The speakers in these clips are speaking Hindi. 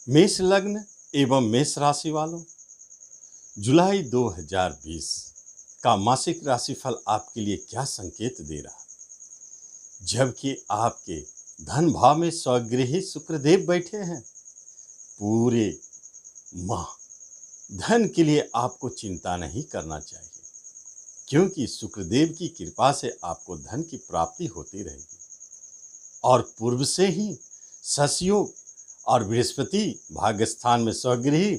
मेष लग्न एवं मेष राशि वालों, जुलाई 2020 का मासिक राशिफल आपके लिए क्या संकेत दे रहा है? जबकि आपके धन भाव में स्वगृही शुक्रदेव बैठे हैं, पूरे माह धन के लिए आपको चिंता नहीं करना चाहिए, क्योंकि शुक्रदेव की कृपा से आपको धन की प्राप्ति होती रहेगी। और पूर्व से ही ससयोग और बृहस्पति भाग्यस्थान में स्वगृही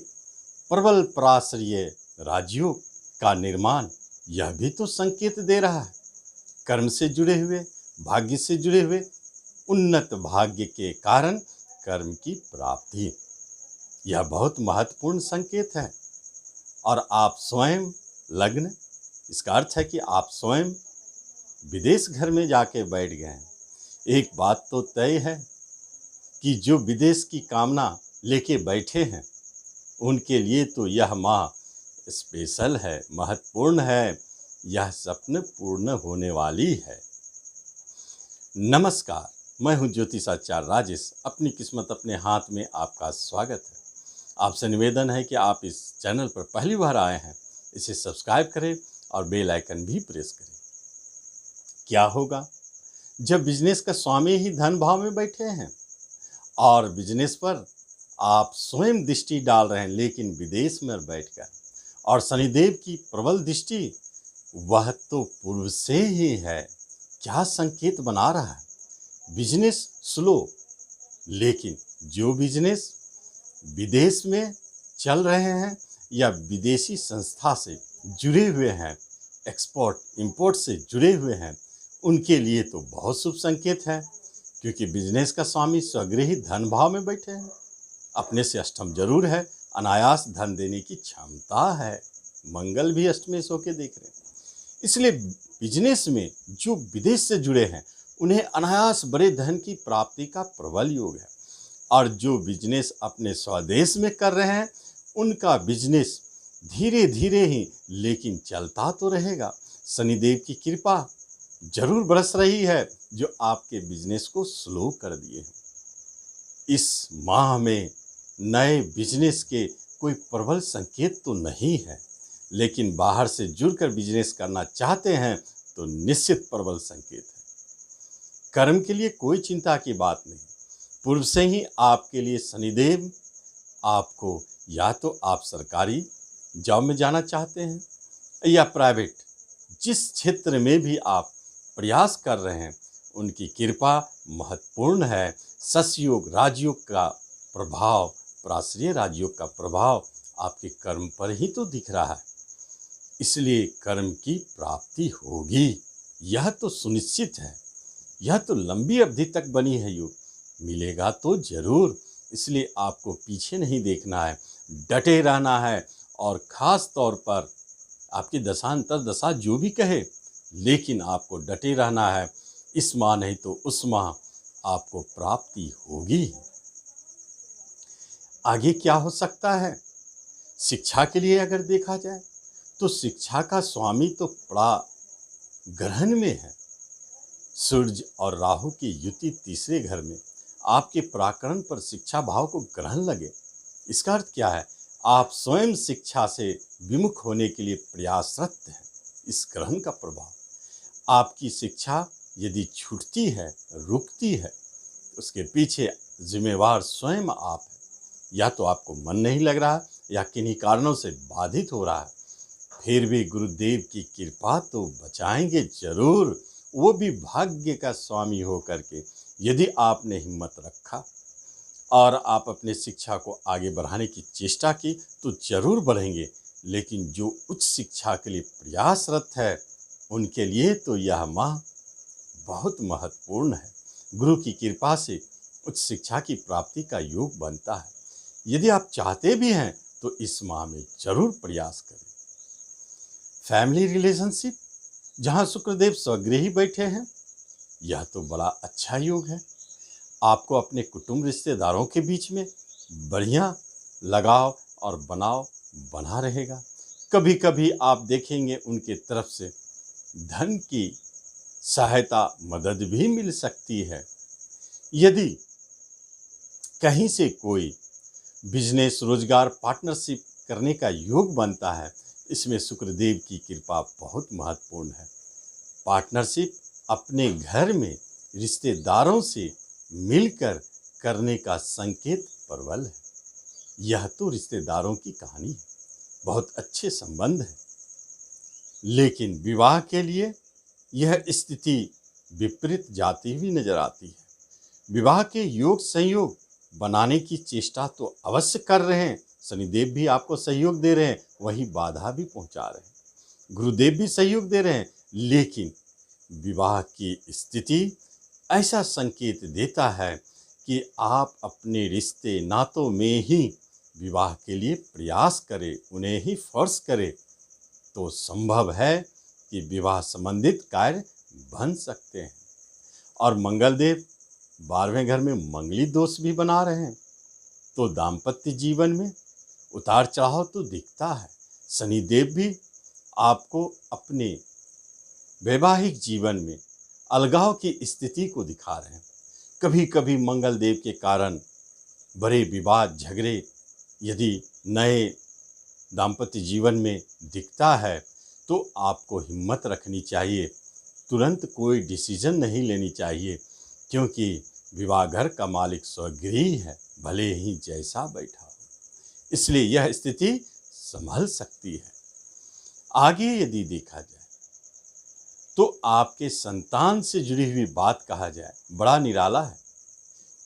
प्रबल पराश्रय राजयोग का निर्माण, यह भी तो संकेत दे रहा है कर्म से जुड़े हुए, भाग्य से जुड़े हुए उन्नत भाग्य के कारण कर्म की प्राप्ति। यह बहुत महत्वपूर्ण संकेत है। और आप स्वयं लग्न, इसका अर्थ है कि आप स्वयं विदेश घर में जाके बैठ गए हैं। एक बात तो तय है कि जो विदेश की कामना लेके बैठे हैं, उनके लिए तो यह माह स्पेशल है, महत्वपूर्ण है। यह सपन पूर्ण होने वाली है। नमस्कार, मैं हूं ज्योतिषाचार्य राजेश। अपनी किस्मत अपने हाथ में आपका स्वागत है। आपसे निवेदन है कि आप इस चैनल पर पहली बार आए हैं, इसे सब्सक्राइब करें और बेल आइकन भी प्रेस करें। क्या होगा जब बिजनेस का स्वामी ही धन भाव में बैठे हैं और बिजनेस पर आप स्वयं दृष्टि डाल रहे हैं, लेकिन विदेश में बैठकर, और शनिदेव की प्रबल दृष्टि वह तो पूर्व से ही है। क्या संकेत बना रहा है? बिजनेस स्लो, लेकिन जो बिजनेस विदेश में चल रहे हैं या विदेशी संस्था से जुड़े हुए हैं, एक्सपोर्ट इंपोर्ट से जुड़े हुए हैं, उनके लिए तो बहुत शुभ संकेत है, क्योंकि बिजनेस का स्वामी स्वगृही धन भाव में बैठे हैं। अपने से अष्टम जरूर है, अनायास धन देने की क्षमता है। मंगल भी अष्टमेश होके देख रहे हैं। इसलिए बिजनेस में जो विदेश से जुड़े हैं, उन्हें अनायास बड़े धन की प्राप्ति का प्रबल योग है। और जो बिजनेस अपने स्वदेश में कर रहे हैं, उनका बिजनेस धीरे धीरे ही लेकिन चलता तो रहेगा। शनिदेव की कृपा जरूर बरस रही है, जो आपके बिजनेस को स्लो कर दिए हैं। इस माह में नए बिजनेस के कोई प्रबल संकेत तो नहीं है, लेकिन बाहर से जुड़कर बिजनेस करना चाहते हैं तो निश्चित प्रबल संकेत है। कर्म के लिए कोई चिंता की बात नहीं। पूर्व से ही आपके लिए शनिदेव आपको, या तो आप सरकारी जॉब में जाना चाहते हैं या प्राइवेट, जिस क्षेत्र में भी आप प्रयास कर रहे हैं, उनकी कृपा महत्वपूर्ण है। ससयोग राजयोग का प्रभाव, पराश्रय राजयोग का प्रभाव आपके कर्म पर ही तो दिख रहा है, इसलिए कर्म की प्राप्ति होगी, यह तो सुनिश्चित है। यह तो लंबी अवधि तक बनी है योग, मिलेगा तो जरूर। इसलिए आपको पीछे नहीं देखना है, डटे रहना है। और खास तौर पर आपकी दशांतर दशा जो भी कहे, लेकिन आपको डटे रहना है। इस माह नहीं तो उस माह आपको प्राप्ति होगी। आगे क्या हो सकता है? शिक्षा के लिए अगर देखा जाए तो शिक्षा का स्वामी तो बड़ा ग्रहण में है। सूर्य और राहु की युति तीसरे घर में, आपके पराक्रम पर शिक्षा भाव को ग्रहण लगे। इसका अर्थ क्या है? आप स्वयं शिक्षा से विमुख होने के लिए प्रयासरत हैं। इस ग्रहण का प्रभाव, आपकी शिक्षा यदि छूटती है, रुकती है, उसके पीछे जिम्मेवार स्वयं आप हैं। या तो आपको मन नहीं लग रहा, या किन्हीं कारणों से बाधित हो रहा है, फिर भी गुरुदेव की कृपा तो बचाएंगे जरूर, वो भी भाग्य का स्वामी हो करके। यदि आपने हिम्मत रखा और आप अपने शिक्षा को आगे बढ़ाने की चेष्टा की तो जरूर बढ़ेंगे। लेकिन जो उच्च शिक्षा के लिए प्रयासरत है, उनके लिए तो यह माह बहुत महत्वपूर्ण है। गुरु की कृपा से उच्च शिक्षा की प्राप्ति का योग बनता है। यदि आप चाहते भी हैं तो इस माह में जरूर प्रयास करें। फैमिली रिलेशनशिप, जहां शुक्रदेव स्वगृही बैठे हैं, यह तो बड़ा अच्छा योग है। आपको अपने कुटुंब रिश्तेदारों के बीच में बढ़िया लगाव और बनाव बना रहेगा। कभी कभी आप देखेंगे उनके तरफ से धन की सहायता, मदद भी मिल सकती है। यदि कहीं से कोई बिजनेस, रोजगार, पार्टनरशिप करने का योग बनता है। इसमें शुक्रदेव की कृपा बहुत महत्वपूर्ण है। पार्टनरशिप अपने घर में रिश्तेदारों से मिलकर करने का संकेत प्रबल है। यह तो रिश्तेदारों की कहानी है, बहुत अच्छे संबंध है। लेकिन विवाह के लिए यह स्थिति विपरीत जाती हुई नजर आती है। विवाह के योग संयोग बनाने की चेष्टा तो अवश्य कर रहे हैं, शनिदेव भी आपको सहयोग दे रहे हैं, वही बाधा भी पहुंचा रहे हैं, गुरुदेव भी सहयोग दे रहे हैं। लेकिन विवाह की स्थिति ऐसा संकेत देता है कि आप अपने रिश्ते नातों में ही विवाह के लिए प्रयास करें, उन्हें ही फोर्स करें, तो संभव है कि विवाह संबंधित कार्य बन सकते हैं। और मंगलदेव 12वें घर में मंगली दोष भी बना रहे हैं, तो दाम्पत्य जीवन में उतार चढ़ाव तो दिखता है। शनिदेव भी आपको अपने वैवाहिक जीवन में अलगाव की स्थिति को दिखा रहे हैं। कभी कभी मंगलदेव के कारण बड़े विवाद झगड़े यदि नए दाम्पत्य जीवन में दिखता है तो आपको हिम्मत रखनी चाहिए, तुरंत कोई डिसीजन नहीं लेनी चाहिए, क्योंकि विवाह घर का मालिक स्वगृही है, भले ही जैसा बैठा हो। इसलिए यह स्थिति संभल सकती है। आगे यदि देखा जाए तो आपके संतान से जुड़ी हुई बात कहा जाए, बड़ा निराला है,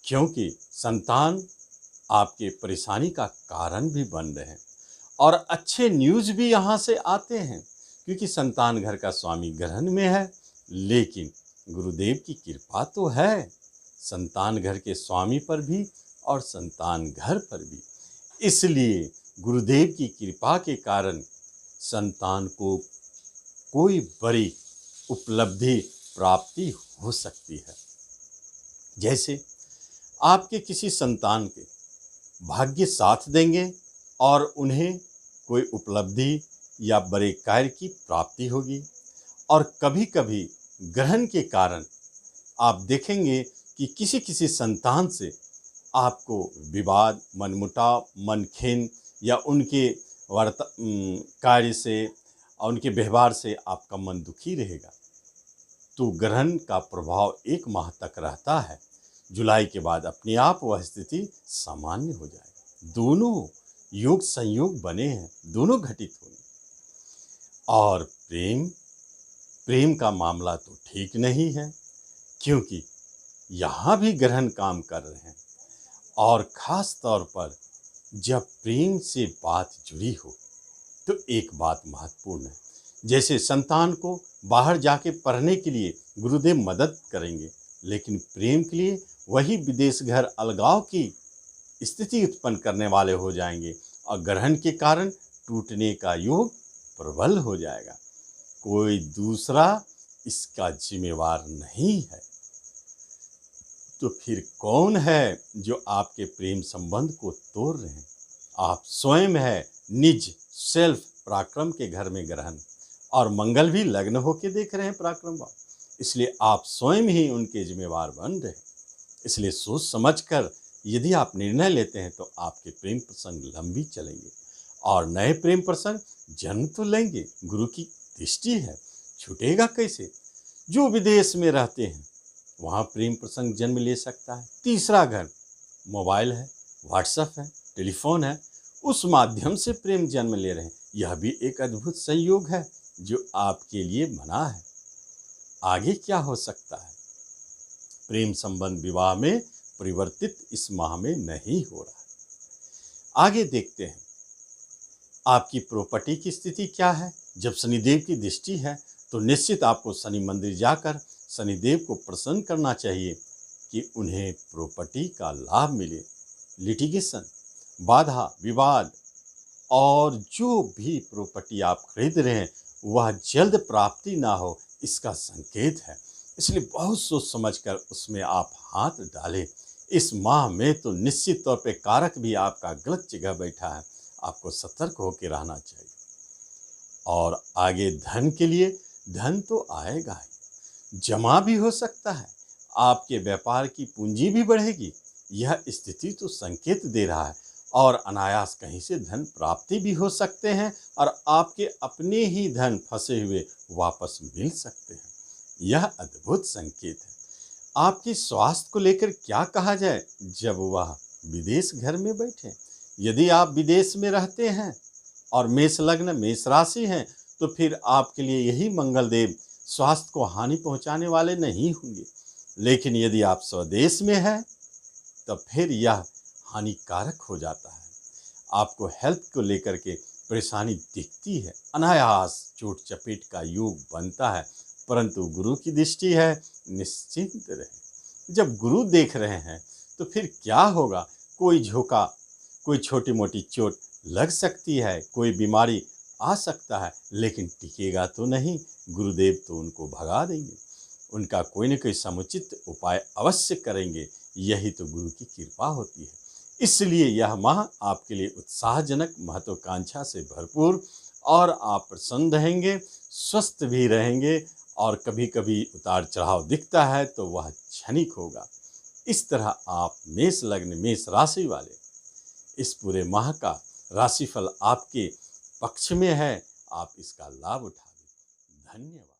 क्योंकि संतान आपके परेशानी का कारण भी बन रहे हैं और अच्छे न्यूज़ भी यहाँ से आते हैं, क्योंकि संतान घर का स्वामी ग्रहण में है। लेकिन गुरुदेव की कृपा तो है संतान घर के स्वामी पर भी और संतान घर पर भी। इसलिए गुरुदेव की कृपा के कारण संतान को कोई बड़ी उपलब्धि प्राप्ति हो सकती है। जैसे आपके किसी संतान के भाग्य साथ देंगे और उन्हें कोई उपलब्धि या बड़े कार्य की प्राप्ति होगी। और कभी कभी ग्रहण के कारण आप देखेंगे कि किसी किसी संतान से आपको विवाद, मनमुटाव, मनखेन या उनके कार्य से और उनके व्यवहार से आपका मन दुखी रहेगा। तो ग्रहण का प्रभाव 1 माह तक रहता है। जुलाई के बाद अपने आप वह स्थिति सामान्य हो जाएगी। दोनों योग संयोग बने हैं, दोनों घटित होंगे। और प्रेम का मामला तो ठीक नहीं है, क्योंकि यहाँ भी ग्रहण काम कर रहे हैं। और खास तौर पर जब प्रेम से बात जुड़ी हो तो एक बात महत्वपूर्ण है, जैसे संतान को बाहर जाके पढ़ने के लिए गुरुदेव मदद करेंगे, लेकिन प्रेम के लिए वही विदेश घर अलगाव की स्थिति उत्पन्न करने वाले हो जाएंगे और ग्रहण के कारण टूटने का योग प्रबल हो जाएगा। कोई दूसरा इसका जिम्मेवार नहीं है। तो फिर कौन है जो आपके प्रेम संबंध को तोड़ रहे हैं? आप स्वयं है। निज सेल्फ पराक्रम के घर में ग्रहण और मंगल भी लग्न होके देख रहे हैं पराक्रम भाव, इसलिए आप स्वयं ही उनके जिम्मेवार बन रहे हैं। इसलिए सोच समझकर यदि आप निर्णय लेते हैं तो आपके प्रेम प्रसंग लंबी चलेंगे और नए प्रेम प्रसंग जन्म तो लेंगे। गुरु की दृष्टि है, छूटेगा कैसे? जो विदेश में रहते हैं वहाँ प्रेम प्रसंग जन्म ले सकता है। तीसरा घर मोबाइल है, व्हाट्सएप है, टेलीफोन है, उस माध्यम से प्रेम जन्म ले रहे हैं। यह भी एक अद्भुत संयोग है जो आपके लिए बना है। आगे क्या हो सकता है? प्रेम संबंध विवाह में परिवर्तित इस माह में नहीं हो रहा है। आगे देखते हैं आपकी प्रॉपर्टी की स्थिति क्या है। जब शनिदेव की दृष्टि है तो निश्चित आपको शनि मंदिर जाकर शनिदेव को प्रसन्न करना चाहिए कि उन्हें प्रॉपर्टी का लाभ मिले। लिटिगेशन, बाधा, विवाद और जो भी प्रॉपर्टी आप खरीद रहे हैं वह जल्द प्राप्ति ना हो, इसका संकेत है। इसलिए बहुत सोच समझकर उसमें आप हाथ डालें। इस माह में तो निश्चित तौर पे कारक भी आपका गलत जगह बैठा है, आपको सतर्क होकर रहना चाहिए। और आगे धन के लिए, धन तो आएगा ही, जमा भी हो सकता है, आपके व्यापार की पूंजी भी बढ़ेगी। यह स्थिति तो संकेत दे रहा है और अनायास कहीं से धन प्राप्ति भी हो सकते हैं और आपके अपने ही धन फंसे हुए वापस मिल सकते हैं। यह अद्भुत संकेत है। आपके स्वास्थ्य को लेकर क्या कहा जाए जब वह विदेश घर में बैठे? यदि आप विदेश में रहते हैं और मेष लग्न मेष राशि हैं, तो फिर आपके लिए यही मंगलदेव स्वास्थ्य को हानि पहुंचाने वाले नहीं होंगे। लेकिन यदि आप स्वदेश में हैं, तो फिर यह हानिकारक हो जाता है। आपको हेल्थ को लेकर के परेशानी दिखती है, अनायास चोट चपेट का योग बनता है, परंतु गुरु की दृष्टि है, निश्चिंत रहे। जब गुरु देख रहे हैं तो फिर क्या होगा? कोई झोंका, कोई छोटी मोटी चोट लग सकती है, कोई बीमारी आ सकता है, लेकिन टिकेगा तो नहीं। गुरुदेव तो उनको भगा देंगे, उनका कोई न कोई समुचित उपाय अवश्य करेंगे। यही तो गुरु की कृपा होती है। इसलिए यह माह आपके लिए उत्साहजनक, महत्वाकांक्षा से भरपूर, और आप प्रसन्न रहेंगे, स्वस्थ भी रहेंगे, और कभी कभी उतार चढ़ाव दिखता है तो वह क्षणिक होगा। इस तरह आप मेष लग्न मेष राशि वाले इस पूरे माह का राशिफल आपके पक्ष में है। आप इसका लाभ उठाएं। धन्यवाद।